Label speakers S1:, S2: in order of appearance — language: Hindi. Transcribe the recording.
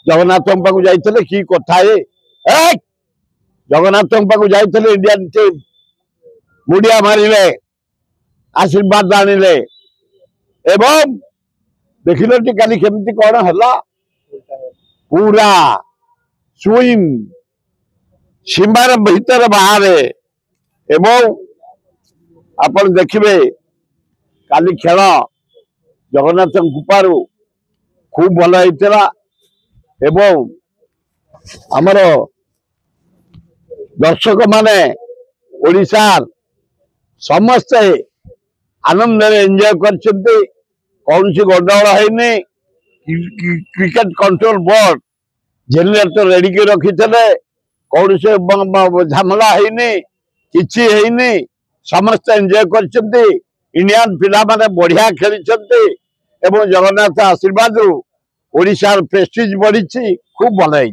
S1: जगन्नाथ पाक जाइए कि कथा जगन्नाथ पाक जाइए इंडियन टीम मुड़िया मारे आशीर्वाद आनिले एवं देखिल काली केमती कौन है पूरा स्विम सीमार भीतर बाहर एवं आपण देखिए काली खेल जगन्नाथ कृपार खूब भल होता एवं आमर दर्शक माने ओडिशार समस्ते आनंद एंजॉय करछन्ते कौन सी गंडगोल है cricket control board generator ready के रखी कौन से झमेला है किछि है समस्त एंजॉय करछन्ते इंडियन पिला माने बढ़िया खेली एवं जगन्नाथ आशीर्वाद ओडिशार प्रेस्टीज बढ़ी खूब भल है।